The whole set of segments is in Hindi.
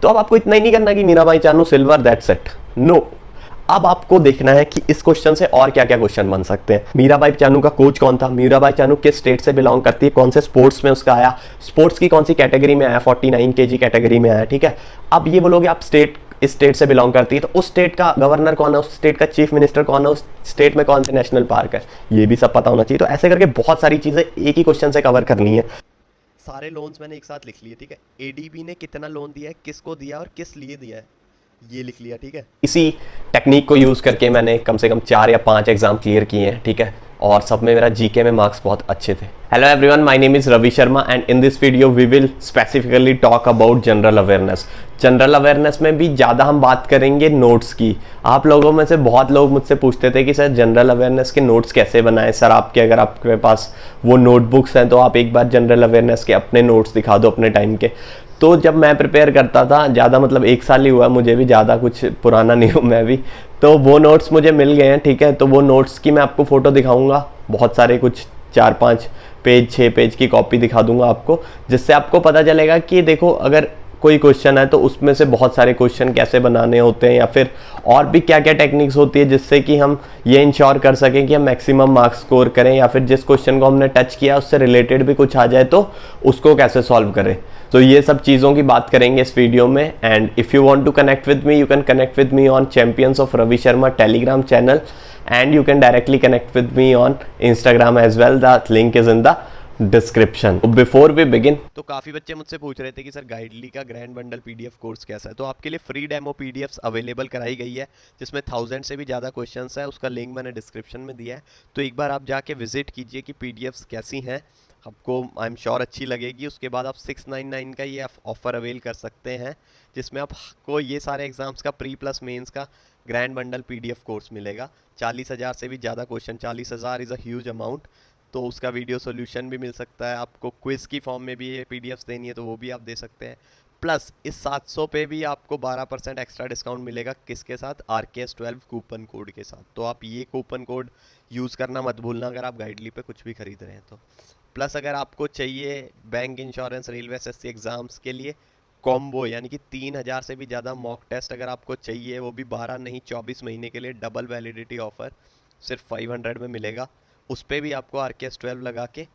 तो अब आपको इतना ही नहीं करना कि Mirabai Chanu silver that's it. No, अब आपको देखना है कि इस क्वेश्चन से और क्या क्या क्वेश्चन बन सकते हैं। मीराबाई चानू का कोच कौन था, मीराबाई चानू किस स्टेट से बिलोंग करती है, कौन से स्पोर्ट्स में उसका आया, स्पोर्ट्स की कौन सी कैटेगरी में आया, 49 kg कैटेगरी में आया। ठीक है, अब ये बोलोगे आप इस स्टेट से बिलोंग करती है, तो उस स्टेट का गवर्नर कौन है, उस स्टेट का चीफ मिनिस्टर कौन है, उस स्टेट में कौन से नेशनल पार्क है, ये भी सब पता होना चाहिए। तो ऐसे करके बहुत सारी चीजें एक ही क्वेश्चन से कवर करनी है। सारे लोन्स मैंने एक साथ लिख लिए। ठीक है, एडीबी ने कितना लोन दिया है, किसको दिया और किस लिए दिया है, ये लिख लिया। ठीक है, इसी टेक्निक को यूज करके मैंने कम से कम 4 या 5 एग्जाम क्लियर किए हैं। ठीक है, और सब में मेरा जीके में मार्क्स बहुत अच्छे थे। Hello everyone, my name is Ravi Sharma and in this video we will specifically talk about general awareness. General awareness में भी ज़्यादा हम बात करेंगे नोट्स की। आप लोगों में से बहुत लोग मुझसे पूछते थे कि सर जनरल अवेयरनेस के नोट्स कैसे बनाएं। सर आपके अगर आपके पास वो नोटबुक्स हैं तो आप एक बार जनरल अवेयरनेस के अपने नोट्स दिखा दो अपने टाइम के। तो जब मैं प्रिपेयर करता था, ज़्यादा मतलब 1 साल ही हुआ मुझे भी, ज़्यादा कुछ पुराना नहीं हूँ मैं भी, तो वो नोट्स मुझे मिल गए हैं। ठीक है, तो वो नोट्स की मैं आपको फ़ोटो दिखाऊंगा, बहुत सारे, कुछ 4-5 पेज 6 पेज की कॉपी दिखा दूंगा आपको, जिससे आपको पता चलेगा कि देखो अगर कोई क्वेश्चन है तो उसमें से बहुत सारे क्वेश्चन कैसे बनाने होते हैं, या फिर और भी क्या क्या टेक्निक्स होती है जिससे कि हम ये इंश्योर कर सकें कि हम मैक्सिमम मार्क्स स्कोर करें, या फिर जिस क्वेश्चन को हमने टच किया उससे रिलेटेड भी कुछ आ जाए तो उसको कैसे सॉल्व करें। तो ये सब चीज़ों की बात करेंगे इस वीडियो में। And if you want to connect with me, you can connect with me on champions of Ravi Sharma Telegram channel, and you can directly connect with me on Instagram as well. The link is in the description. Before we begin, तो काफ़ी बच्चे मुझसे पूछ रहे थे कि सर गाइडली का ग्रैंड बंडल पीडीएफ कोर्स कैसा है। तो आपके लिए फ्री डेमो पीडीएफ्स अवेलेबल कराई गई है, जिसमें 1000 से भी ज़्यादा क्वेश्चंस है। उसका लिंक मैंने डिस्क्रिप्शन में दिया है, तो एक बार आप जाके विजिट कीजिए कि पीडीएफ्स कैसी हैं, आपको आई एम श्योर अच्छी लगेगी। उसके बाद आप 699 का ये ऑफ़र अवेल कर सकते हैं, जिसमें आपको ये सारे एग्जाम्स का प्री प्लस मेंस का ग्रैंड बंडल पीडीएफ कोर्स मिलेगा। 40,000 से भी ज़्यादा question, 40,000 is a huge amount. तो उसका वीडियो सॉल्यूशन भी मिल सकता है आपको, क्विज़ की फॉर्म में भी ये पीडीएफ्स देनी है तो वो भी आप दे सकते हैं। प्लस इस 700 पे भी आपको 12% एक्स्ट्रा डिस्काउंट मिलेगा, किसके साथ, RKS12 कूपन कोड के साथ। तो आप ये कूपन कोड यूज़ करना मत भूलना अगर आप गाइडली पे कुछ भी खरीद रहे हैं तो। प्लस अगर आपको चाहिए bank, insurance, railway, SSC exams के लिए कॉम्बो, यानी कि 3000 से भी ज़्यादा मॉक टेस्ट अगर आपको चाहिए, वो भी 12 नहीं 24 महीने के लिए डबल वैलिडिटी ऑफ़र सिर्फ 500 में मिलेगा। उस पर भी आपको RKS12 लगा के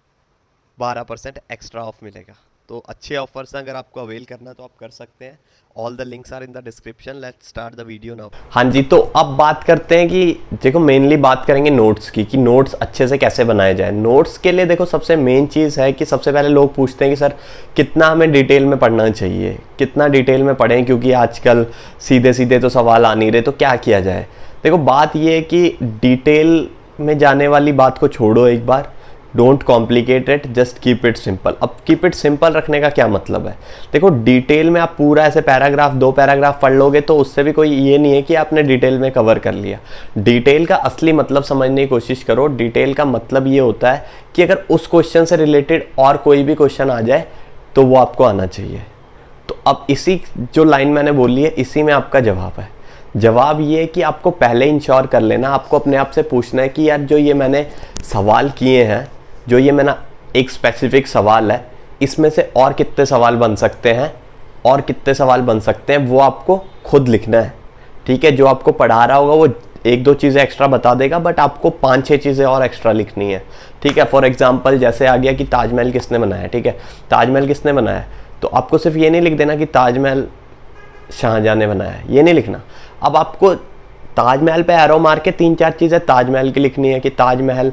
12% एक्स्ट्रा ऑफ मिलेगा। तो अच्छे ऑफर्स हैं, अगर आपको अवेल करना तो आप कर सकते हैं। All the links are in the description. Let's start the video now. हाँ जी, तो अब बात करते हैं कि देखो मेनली बात करेंगे नोट्स की, कि नोट्स अच्छे से कैसे बनाए जाए। नोट्स के लिए देखो सबसे मेन चीज़ है कि सबसे पहले लोग पूछते हैं कि सर कितना हमें डिटेल में पढ़ना चाहिए, कितना डिटेल में पढ़ें, क्योंकि आजकल सीधे सीधे तो सवाल आ नहीं रहे, तो क्या किया जाए। देखो बात ये है कि डिटेल में जाने वाली बात को छोड़ो एक बार, don't complicate it, just keep it simple. अब कीप इट सिंपल रखने का क्या मतलब है, देखो डिटेल में आप पूरा ऐसे पैराग्राफ 2 पैराग्राफ पढ़ लोगे तो उससे भी कोई ये नहीं है कि आपने डिटेल में कवर कर लिया। डिटेल का असली मतलब समझने की कोशिश करो। डिटेल का मतलब ये होता है कि अगर उस क्वेश्चन से रिलेटेड और कोई भी क्वेश्चन आ जाए तो वो आपको आना चाहिए। तो अब इसी जो लाइन मैंने बोली है इसी में आपका जवाब है। जवाब ये है कि आपको पहले इंश्योर कर लेना, आपको अपने आप से पूछना है कि यार जो ये मैंने सवाल किए हैं, जो ये मैंने एक स्पेसिफिक सवाल है, इसमें से और कितने सवाल बन सकते हैं, और कितने सवाल बन सकते हैं वो आपको खुद लिखना है। ठीक है, जो आपको पढ़ा रहा होगा वो 1-2 चीज़ें एक्स्ट्रा बता देगा, बट आपको 5-6 चीज़ें और एक्स्ट्रा लिखनी है। ठीक है, फॉर एग्जाम्पल जैसे आ गया कि ताजमहल किसने बनाया। ठीक है, ताजमहल किसने बनाया, तो आपको सिर्फ ये नहीं लिख देना कि ताजमहल शाहजहां ने बनाया, ये नहीं लिखना। अब आपको ताजमहल पे एरो मार के 3-4 चीज़ें ताजमहल की लिखनी है, कि ताजमहल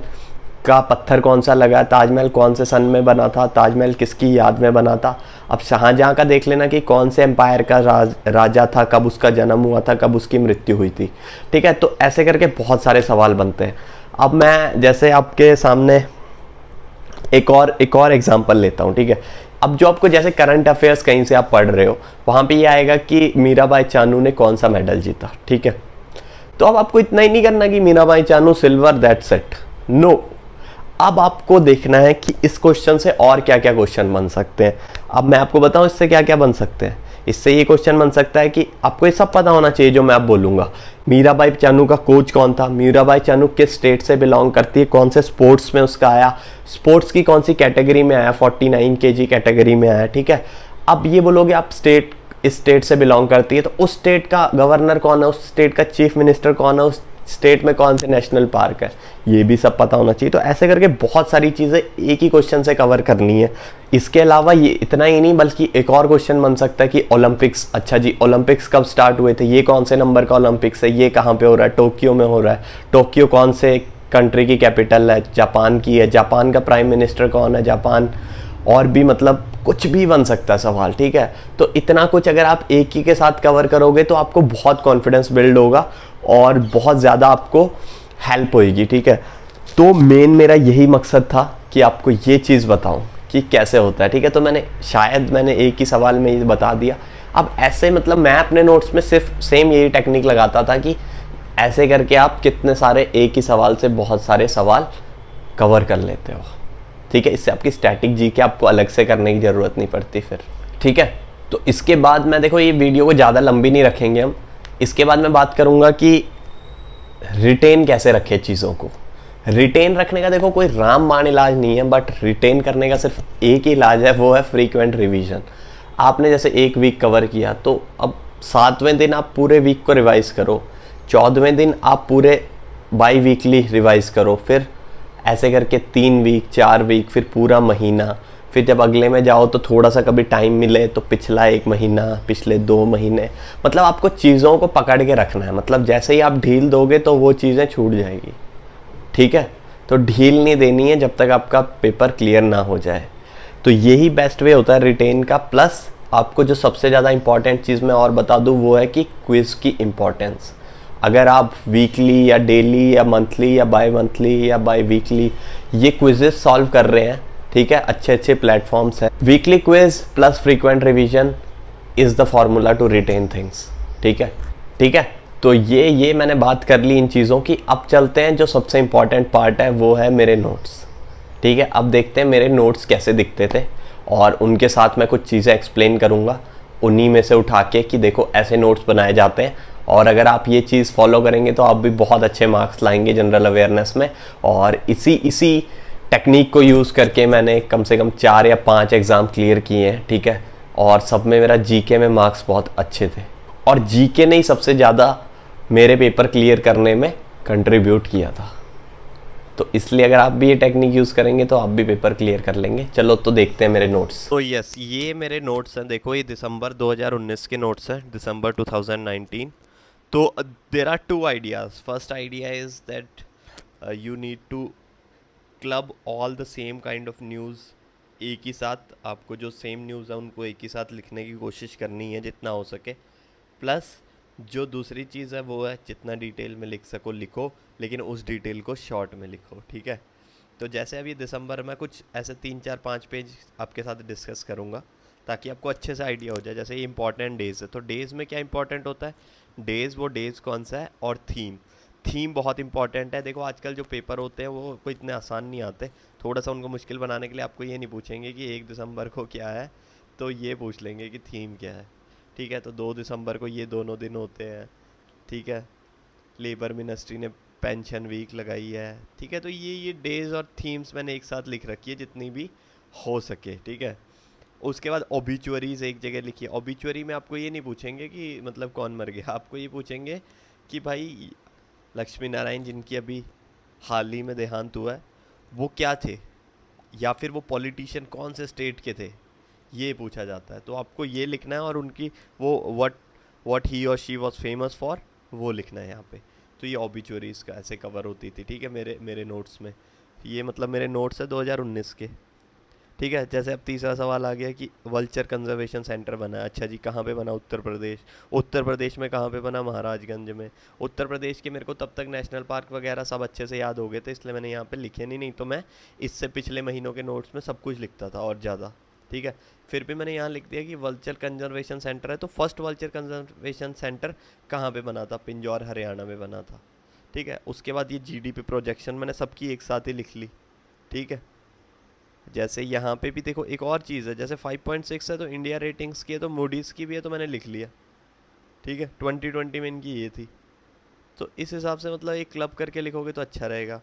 का पत्थर कौन सा लगा, ताजमहल कौन से सन में बना था, ताजमहल किसकी याद में बना था। अब शाहजहां का देख लेना कि कौन से एम्पायर का राजा था, कब उसका जन्म हुआ था, कब उसकी मृत्यु हुई थी। ठीक है, तो ऐसे करके बहुत सारे सवाल बनते हैं। अब मैं जैसे आपके सामने एक और एग्जाम्पल लेता हूँ। ठीक है, अब जो आपको जैसे करंट अफेयर्स कहीं से आप पढ़ रहे हो, वहाँ पे ये आएगा कि मीराबाई चानू ने कौन सा मेडल जीता। ठीक है, तो अब आपको इतना ही नहीं करना कि Mirabai Chanu silver that's it. No, अब आपको देखना है कि इस क्वेश्चन से और क्या क्या क्वेश्चन बन सकते हैं। अब मैं आपको बताऊं इससे क्या क्या बन सकते हैं। इससे ये क्वेश्चन बन सकता है कि आपको ये सब पता होना चाहिए जो मैं अब बोलूँगा। मीराबाई चानू का कोच कौन था, मीराबाई चानू किस स्टेट से बिलोंग करती है, कौन से स्पोर्ट्स में उसका आया, स्पोर्ट्स की कौन सी कैटेगरी में आया, 49 kg कैटेगरी में आया। ठीक है, अब ये बोलोगे आप स्टेट इस स्टेट से बिलोंग करती है, तो उस स्टेट का गवर्नर कौन है, उस स्टेट का चीफ मिनिस्टर कौन है, उस स्टेट में कौन से नेशनल पार्क है, ये भी सब पता होना चाहिए। तो ऐसे करके बहुत सारी चीज़ें एक ही क्वेश्चन से कवर करनी है। इसके अलावा ये इतना ही नहीं, बल्कि एक और क्वेश्चन बन सकता है कि ओलंपिक्स, अच्छा जी ओलंपिक्स कब स्टार्ट हुए थे, ये कौन से नंबर का ओलंपिक्स है, ये कहाँ पे हो रहा है, टोक्यो में हो रहा है, टोक्यो कौन से कंट्री की कैपिटल है, जापान की है, जापान का प्राइम मिनिस्टर कौन है, जापान, और भी मतलब कुछ भी बन सकता है सवाल, ठीक है। तो इतना कुछ अगर आप एक ही के साथ कवर करोगे तो आपको बहुत कॉन्फिडेंस बिल्ड होगा और बहुत ज़्यादा आपको हेल्प होएगी, ठीक है। तो मेन मेरा यही मकसद था कि आपको ये चीज़ बताऊं कि कैसे होता है, ठीक है। तो मैंने एक ही सवाल में ये बता दिया। अब ऐसे मतलब मैं अपने नोट्स में सिर्फ सेम यही टेक्निक लगाता था कि ऐसे करके आप कितने सारे एक ही सवाल से बहुत सारे सवाल कवर कर लेते हो, ठीक है। इससे आपकी स्टैटिक जीके आपको अलग से करने की ज़रूरत नहीं पड़ती फिर, ठीक है। तो इसके बाद मैं देखो ये वीडियो को ज़्यादा लंबी नहीं रखेंगे हम, इसके बाद मैं बात करूँगा कि रिटेन कैसे रखे चीज़ों को। रिटेन रखने का देखो कोई रामबाण इलाज नहीं है, बट रिटेन करने का सिर्फ एक ही इलाज है, वो है फ्रीक्वेंट रिवीजन। आपने जैसे एक वीक कवर किया तो अब 7वें दिन आप पूरे वीक को रिवाइज करो, 14वें दिन आप पूरे बाई वीकली रिवाइज करो, फिर ऐसे करके 3 वीक, 4 वीक, फिर पूरा महीना, फिर जब अगले में जाओ तो थोड़ा सा कभी टाइम मिले तो पिछला 1 महीना, पिछले 2 महीने, मतलब आपको चीज़ों को पकड़ के रखना है। मतलब जैसे ही आप ढील दोगे तो वो चीज़ें छूट जाएगी, ठीक है। तो ढील नहीं देनी है जब तक आपका पेपर क्लियर ना हो जाए। तो यही बेस्ट वे होता है रिटेन का। प्लस आपको जो सबसे ज़्यादा इंपॉर्टेंट चीज़ मैं और बता दूँ वो है कि क्विज़ की इम्पोर्टेंस। अगर आप वीकली या डेली या मंथली या बाय मंथली या बाय वीकली ये क्विजेस सॉल्व कर रहे हैं, ठीक है, अच्छे अच्छे प्लेटफॉर्म्स हैं, weekly quiz plus frequent revision is the formula to retain things, ठीक है, ठीक है। तो ये मैंने बात कर ली इन चीज़ों की। अब चलते हैं जो सबसे इम्पॉर्टेंट पार्ट है, वो है मेरे नोट्स, ठीक है। अब देखते हैं मेरे नोट्स कैसे दिखते थे और उनके साथ मैं कुछ चीज़ें एक्सप्लेन करूँगा उन्हीं में से उठा के कि देखो ऐसे नोट्स बनाए जाते हैं, और अगर आप ये चीज़ फॉलो करेंगे तो आप भी बहुत अच्छे मार्क्स लाएंगे जनरल अवेयरनेस में। और इसी टेक्निक को यूज़ करके मैंने कम से कम 4 या 5 एग्ज़ाम क्लियर किए हैं, ठीक है। और सब में मेरा जीके में मार्क्स बहुत अच्छे थे, और जीके ने ही सबसे ज़्यादा मेरे पेपर क्लियर करने में कंट्रीब्यूट किया था। तो इसलिए अगर आप भी ये टेक्निक यूज़ करेंगे तो आप भी पेपर क्लियर कर लेंगे। चलो तो देखते हैं मेरे नोट्स। तो यस, ये मेरे नोट्स हैं, देखो ये दिसंबर 2019 के नोट्स हैं, दिसंबर 2019। तो there are 2 ideas. First idea is that you need to club all the same kind of news एक ही साथ। आपको जो सेम न्यूज़ है उनको एक ही साथ लिखने की कोशिश करनी है जितना हो सके। प्लस जो दूसरी चीज़ है वो है जितना डिटेल में लिख सको लिखो, लेकिन उस डिटेल को शॉर्ट में लिखो, ठीक है। तो जैसे अभी दिसंबर में कुछ ऐसे 3-4-5 पेज आपके साथ डिस्कस करूँगा ताकि आपको अच्छे से आइडिया हो जाए। जैसे ये इंपॉर्टेंट डेज़ है, तो डेज़ में क्या इंपॉर्टेंट होता है, डेज़ वो डेज़ कौन सा है, और थीम बहुत इंपॉर्टेंट है। देखो आजकल जो पेपर होते हैं वो कोई इतने आसान नहीं आते, थोड़ा सा उनको मुश्किल बनाने के लिए आपको ये नहीं पूछेंगे कि 1 दिसंबर को क्या है, तो ये पूछ लेंगे कि थीम क्या है, ठीक है। तो 2 दिसंबर को ये दोनों दिन होते हैं, ठीक है। लेबर मिनिस्ट्री ने पेंशन वीक लगाई है, ठीक है। तो ये डेज़ और थीम्स मैंने एक साथ लिख रखी है जितनी भी हो सके, ठीक है। उसके बाद ओबिचुअरीज एक जगह लिखी है। ओबिचुअरी में आपको ये नहीं पूछेंगे कि मतलब कौन मर गया, आपको ये पूछेंगे कि भाई लक्ष्मी नारायण जिनकी अभी हाल ही में देहांत हुआ है वो क्या थे, या फिर वो पॉलिटिशियन कौन से स्टेट के थे, ये पूछा जाता है। तो आपको ये लिखना है और उनकी वो व्हाट ही और शी वाज फेमस फॉर वो लिखना है यहाँ पे। तो ये ओबिचुअरीज का ऐसे कवर होती थी, ठीक है, मेरे नोट्स में। ये मतलब मेरे नोट्स है 2019 के, ठीक है। जैसे अब तीसरा सवाल आ गया कि वल्चर कंजर्वेशन सेंटर बना है, अच्छा जी कहाँ पे बना, उत्तर प्रदेश में कहाँ पे बना, महाराजगंज में। उत्तर प्रदेश के मेरे को तब तक नेशनल पार्क वगैरह सब अच्छे से याद हो गए थे, इसलिए मैंने यहाँ पे लिखे नहीं तो मैं इससे पिछले महीनों के नोट्स में सब कुछ लिखता था और ज़्यादा, ठीक है। फिर भी मैंने यहाँ लिख दिया कि वल्चर कंजर्वेशन सेंटर है, तो फर्स्ट वल्चर कंजर्वेशन सेंटर कहाँ पे बना था, पिंजौर हरियाणा में बना था, ठीक है। उसके बाद ये जीडीपी प्रोजेक्शन मैंने सबकी एक साथ ही लिख ली, ठीक है। जैसे यहाँ पे भी देखो एक और चीज़ है, जैसे 5.6 है तो इंडिया रेटिंग्स की है, तो मूडीज़ की भी है, तो मैंने लिख लिया, ठीक है। 2020 में इनकी ये थी, तो इस हिसाब से मतलब एक क्लब करके लिखोगे तो अच्छा रहेगा।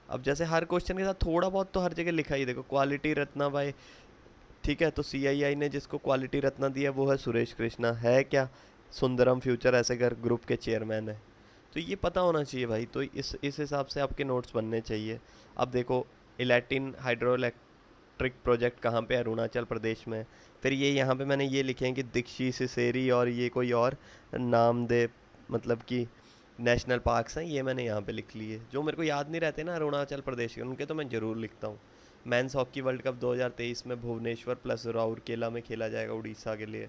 अब जैसे हर क्वेश्चन के साथ थोड़ा बहुत तो हर जगह लिखा ही, देखो क्वालिटी रत्ना बाय ठीक है। तो CII ने जिसको क्वालिटी रत्न दिया वो है सुरेश कृष्णा, है क्या सुंदरम फ्यूचर ऐसे कर ग्रुप के चेयरमैन है। तो ये पता होना चाहिए भाई। तो इस हिसाब से आपके नोट्स बनने चाहिए। अब देखो, इलेक्टिन हाइड्रो इलेक्ट्रिक प्रोजेक्ट कहाँ पे है? अरुणाचल प्रदेश में। फिर ये यहाँ पे मैंने ये लिखे हैं कि दीक्षी सिसेरी और ये कोई और नाम दे, मतलब कि नेशनल पार्क्स हैं, ये मैंने यहाँ पे लिख लिए। जो मेरे को याद नहीं रहते ना अरुणाचल प्रदेश के, उनके तो मैं ज़रूर लिखता हूँ। मेंस हॉकी वर्ल्ड कप 2023 में भुवनेश्वर प्लस राउरकेला में खेला जाएगा, उड़ीसा के लिए,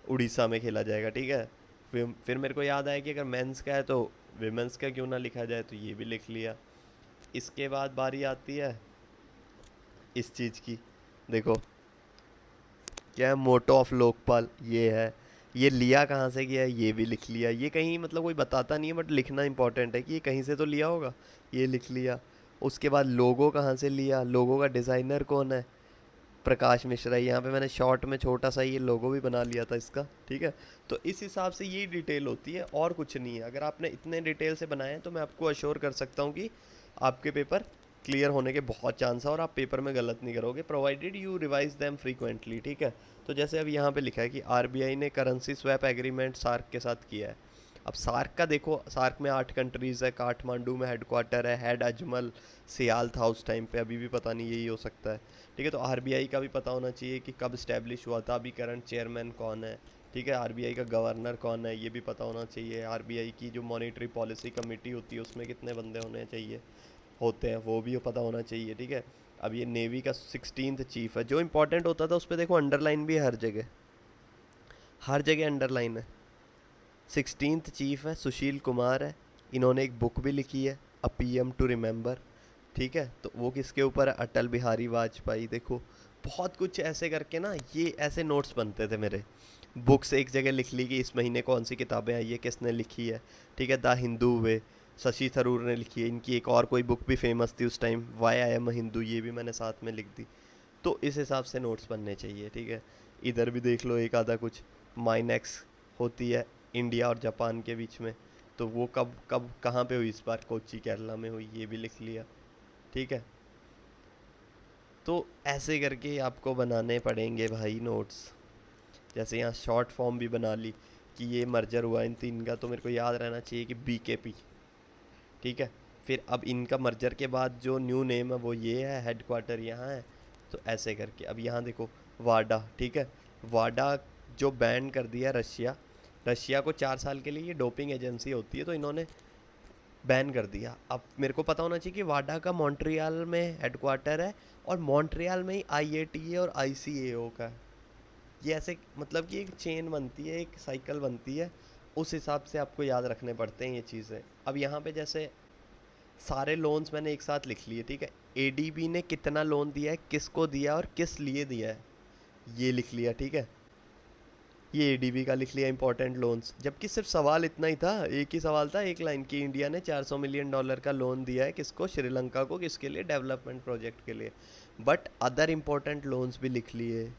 उड़ीसा में खेला जाएगा, ठीक है। फिर मेरे को याद आया कि अगर मेंस का है तो विमेंस का क्यों ना लिखा जाए, तो ये भी लिख लिया। इसके बाद बारी आती है इस चीज़ की, देखो क्या है, मोटो ऑफ लोकपाल ये है। ये लिया कहाँ से गया है ये भी लिख लिया। ये कहीं मतलब कोई बताता नहीं है बट लिखना इंपॉर्टेंट है कि ये कहीं से तो लिया होगा, ये लिख लिया। उसके बाद लोगो कहाँ से लिया, लोगो का डिज़ाइनर कौन है? प्रकाश मिश्रा। यहाँ पे मैंने शॉर्ट में छोटा सा ये लोगो भी बना लिया था इसका, ठीक है। तो इस हिसाब से ये डिटेल होती है और कुछ नहीं है। अगर आपने इतने डिटेल से बनाए हैं तो मैं आपको अश्योर कर सकता हूँ कि आपके पेपर क्लियर होने के बहुत चांस है और आप पेपर में गलत नहीं करोगे, provided you revise them frequently, ठीक है। तो जैसे अब यहाँ पे लिखा है कि RBI ने करेंसी स्वैप एग्रीमेंट सार्क के साथ किया है। अब सार्क का देखो, सार्क में 8 कंट्रीज़ है, काठमांडू में हेडक्वार्टर है, हेड अजमल सियाल था उस टाइम पे, अभी भी पता नहीं यही हो सकता है, ठीक है। तो RBI का भी पता होना चाहिए कि कब इस्टेब्लिश हुआ था, अभी करंट चेयरमैन कौन है, ठीक है। RBI का गवर्नर कौन है ये भी पता होना चाहिए। RBI की जो मॉनेटरी पॉलिसी कमेटी होती है उसमें कितने बंदे होने चाहिए, होते हैं, वो भी पता होना चाहिए, ठीक है। अब ये नेवी का 16th चीफ है, जो इंपॉर्टेंट होता था उस पर देखो अंडरलाइन भी है हर जगह, हर जगह अंडरलाइन है। 16th चीफ है, सुशील कुमार है। इन्होंने एक बुक भी लिखी है, अ PM टू रिमेंबर, ठीक है। तो वो किसके ऊपर है? अटल बिहारी वाजपेयी। देखो बहुत कुछ ऐसे करके ना, ये ऐसे नोट्स बनते थे मेरे। बुक्स एक जगह लिख ली कि इस महीने कौन सी किताबें आई है, किसने लिखी है, ठीक है। द हिंदू वे, शशि थरूर ने लिखी है। इनकी एक और कोई बुक भी फेमस थी उस time, why I am Hindu, ये भी मैंने साथ में लिख दी। तो इस हिसाब से नोट्स बनने चाहिए, ठीक है। इधर भी देख लो एक आधा कुछ, माइनेक्स होती है इंडिया और जापान के बीच में, तो वो कब कब कहाँ पे हुई? इस बार कोच्चि केरला में हुई, ये भी लिख लिया, ठीक है। तो ऐसे करके आपको बनाने पड़ेंगे भाई नोट्स। जैसे यहाँ शॉर्ट फॉर्म भी बना ली कि ये मर्जर हुआ इन तीन का, तो मेरे को याद रहना चाहिए कि BKP, ठीक है। फिर अब इनका मर्जर के बाद जो न्यू नेम है वो ये है, हेडक्वार्टर यहाँ है। तो ऐसे करके अब यहाँ देखो वाडा, ठीक है। वाडा जो बैन कर दिया रशिया, रशिया को 4 साल के लिए ये डोपिंग एजेंसी होती है, तो इन्होंने बैन कर दिया। अब मेरे को पता होना चाहिए कि वाडा का मॉन्ट्रियल में हेडक्वार्टर है और मॉन्ट्रियल में ही IATA और ICAO का है। ये ऐसे मतलब कि एक चेन बनती है, एक साइकिल बनती है, उस हिसाब से आपको याद रखने पड़ते हैं ये चीज़ें। अब यहाँ पे जैसे सारे लोन्स मैंने एक साथ लिख लिए, ठीक है। ADB ने कितना लोन दिया है, किसको दिया और किस लिए दिया है, ये लिख लिया, ठीक है। ये ADB का लिख लिया इंपॉर्टेंट लोन्स, जबकि सिर्फ सवाल इतना ही था, एक ही सवाल था, एक लाइन की, इंडिया ने $400 मिलियन का लोन दिया है किसको? श्रीलंका को, किसके लिए? डेवलपमेंट प्रोजेक्ट के लिए। बट अदर इंपॉर्टेंट लोन्स भी लिख लिए,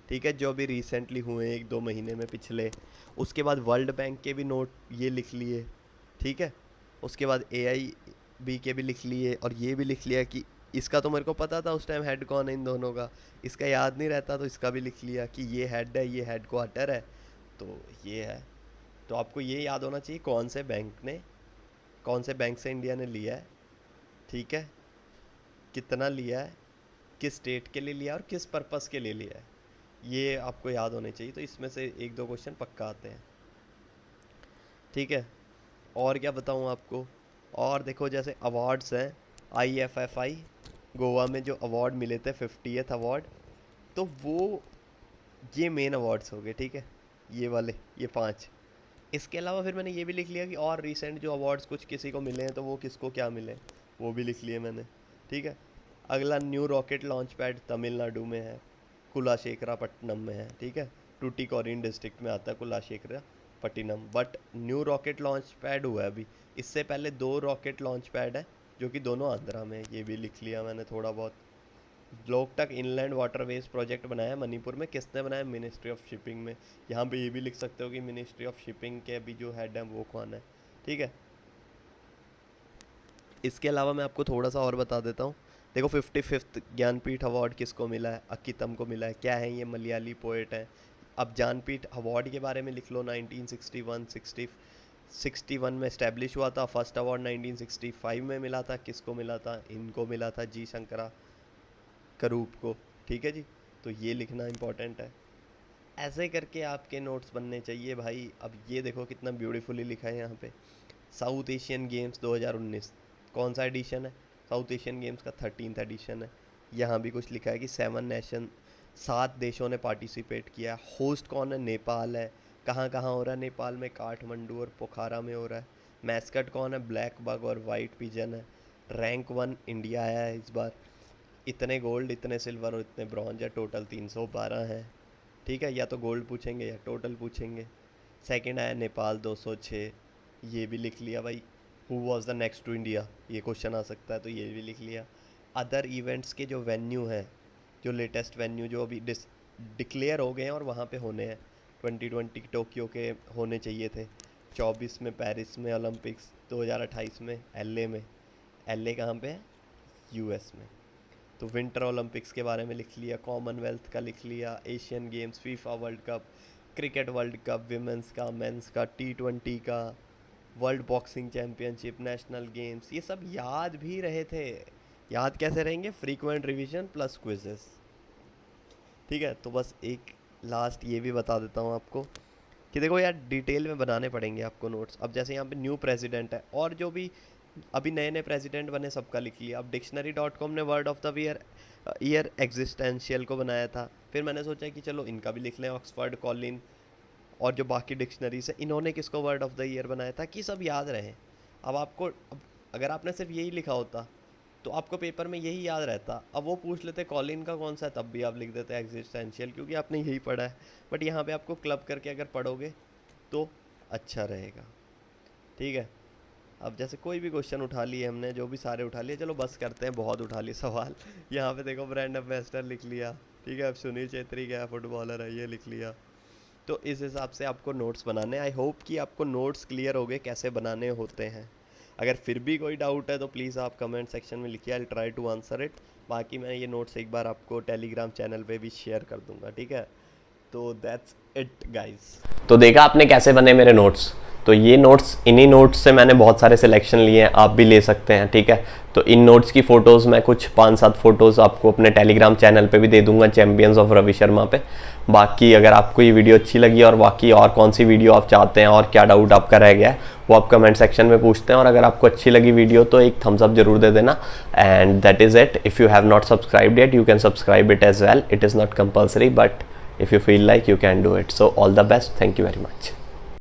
ठीक है, जो भी रिसेंटली हुए 1-2 महीने में पिछले। उसके बाद वर्ल्ड बैंक के भी नोट ये लिख लिए, ठीक है। उसके बाद AIB के भी लिख लिए और ये भी लिख लिया कि इसका तो मेरे को पता था उस टाइम हेड कौन है इन दोनों का, इसका याद नहीं रहता तो इसका भी लिख लिया कि ये हेड है, ये हेड क्वार्टर है, तो ये है। तो आपको ये याद होना चाहिए कौन से बैंक ने, कौन से बैंक से इंडिया ने लिया है, ठीक है, कितना लिया है, किस स्टेट के लिए लिया और किस पर्पस के लिए लिया है, ये आपको याद होने चाहिए। तो इसमें से 1-2 क्वेश्चन पक्का आते हैं, ठीक है। और क्या बताऊँ आपको? और देखो जैसे अवार्ड्स हैं, IFFI गोवा में जो अवार्ड मिले थे 50th अवार्ड, तो वो ये मेन अवार्ड्स हो गए, ठीक है, ये वाले, ये 5। इसके अलावा फिर मैंने ये भी लिख लिया कि और रिसेंट जो अवार्ड्स कुछ किसी को मिले हैं तो वो किसको क्या मिले, वो भी लिख लिए मैंने, ठीक है। अगला new rocket launch pad Tamil Nadu में है, कुलाशेखरापट्टनम में है, ठीक है। टूटिकोरिन डिस्ट्रिक्ट में आता है Kulasekarapattinam, but new rocket launch pad हुआ है अभी। इससे पहले 2 रॉकेट लॉन्च पैड है जो कि दोनों आंध्रा में है, ये भी लिख लिया मैंने थोड़ा बहुत। लोकटक इनलैंड वाटरवेज प्रोजेक्ट बनाया है मणिपुर में, किसने बनाया? मिनिस्ट्री ऑफ शिपिंग में। यहाँ पे ये भी लिख सकते हो कि मिनिस्ट्री ऑफ शिपिंग के अभी जो हेड है वो कौन है, ठीक है। इसके अलावा मैं आपको थोड़ा सा और बता देता हूँ। देखो 55th ज्ञानपीठ अवार्ड किसको मिला है, अक्कीतम को मिला है। क्या है ये, मलयाली पोएट है। अब ज्ञानपीठ अवार्ड के बारे में लिख लो, 1961 में इस्टेब्लिश हुआ था। फर्स्ट अवार्ड 1965 में मिला था, किसको मिला था, इनको मिला था, जी शंकरा करूप को। ठीक है जी, तो ये लिखना इंपॉर्टेंट है। ऐसे करके आपके नोट्स बनने चाहिए भाई। अब ये देखो कितना ब्यूटीफुली लिखा है यहाँ पे, साउथ एशियन गेम्स 2019 कौन सा एडिशन है, साउथ एशियन गेम्स का 13th एडिशन है। यहाँ भी कुछ लिखा है कि 7 देशों ने पार्टिसिपेट किया है। होस्ट कौन है, नेपाल है। कहाँ कहाँ हो रहा है नेपाल में, काठमांडू और पोखरा में हो रहा है। मैस्कट कौन है, ब्लैक बग और वाइट पिजन है। रैंक 1 इंडिया आया है इस बार। इतने गोल्ड, इतने सिल्वर और इतने ब्रॉन्ज है, टोटल 312 है। ठीक है, या तो गोल्ड पूछेंगे या टोटल पूछेंगे। सेकंड आया नेपाल 206, ये भी लिख लिया भाई। Who was the next to India, ये क्वेश्चन आ सकता है, तो ये भी लिख लिया। अदर इवेंट्स के जो वेन्यू है, जो लेटेस्ट वेन्यू जो अभी डिक्लेयर हो गए हैं और वहाँ पे होने हैं, 2020 टोक्यो के होने चाहिए थे, 24 में पेरिस में ओलंपिक्स, 2028 में एलए में। एलए कहाँ पे है, यूएस में। तो विंटर ओलंपिक्स के बारे में लिख लिया, कॉमनवेल्थ का लिख लिया, Asian games, FIFA world cup, cricket world cup, women's का, मेंस का, T20 का, world boxing championship, national games, ये सब याद भी रहे थे। याद कैसे रहेंगे, फ्रीक्वेंट रिवीजन प्लस क्विजेस। ठीक है, तो बस एक लास्ट ये भी बता देता हूँ आपको कि देखो यार, डिटेल में बनाने पड़ेंगे आपको नोट्स। अब जैसे यहाँ पे न्यू प्रेसिडेंट है, और जो भी अभी नए नए प्रेसिडेंट बने सबका लिख लिया। अब Dictionary.com ने word of the year existential को बनाया था, फिर मैंने सोचा कि चलो इनका भी लिख लें, ऑक्सफर्ड, कॉलिन और जो बाकी डिक्शनरीज है, इन्होंने किसको वर्ड ऑफ द ईयर बनाया था, कि सब याद रहे। अब आपको, अब अगर आपने सिर्फ यही लिखा होता तो आपको पेपर में यही याद रहता। अब वो पूछ लेते कॉलिन का कौन सा है, तब भी आप लिख देते एग्जिस्टेंशियल, क्योंकि आपने यही पढ़ा है। बट यहाँ पे आपको क्लब करके अगर पढ़ोगे तो अच्छा रहेगा। ठीक है, अब जैसे कोई भी क्वेश्चन उठा लिए हमने, जो भी सारे उठा लिए, चलो बस करते हैं, बहुत उठा लिए सवाल। यहाँ पे देखो ब्रांड एम्बेसडर लिख लिया। ठीक है, अब सुनील छेत्री क्या फुटबॉलर है, ये लिख लिया। तो इस हिसाब से आपको नोट्स बनाने। आई होप कि आपको नोट्स क्लियर हो गए कैसे बनाने होते हैं। अगर फिर भी कोई डाउट है तो प्लीज़ आप कमेंट सेक्शन में लिखिए, I will try to answer it. बाकी मैं ये नोट्स एक बार आपको टेलीग्राम चैनल पे भी शेयर कर दूंगा। ठीक है, तो दैट्स इट गाइस। तो देखा आपने कैसे बने मेरे नोट्स। तो ये नोट्स, इन्हीं नोट्स से मैंने बहुत सारे सिलेक्शन लिए हैं, आप भी ले सकते हैं। ठीक है, तो इन नोट्स की फ़ोटोज़ मैं कुछ 5-7 फ़ोटोज़ आपको अपने टेलीग्राम चैनल पे भी दे दूंगा, चैम्पियंस ऑफ रवि शर्मा पे। बाकी अगर आपको ये वीडियो अच्छी लगी और बाकी और कौन सी वीडियो आप चाहते हैं और क्या डाउट आपका रह गया है वो आप कमेंट सेक्शन में पूछते हैं। और अगर आपको अच्छी लगी वीडियो तो एक थम्स अप जरूर दे देना। And that is it. If you have not subscribed yet, you can subscribe it as well. It is not compulsory, but if you feel like, you can do it. So all the best. Thank you very much.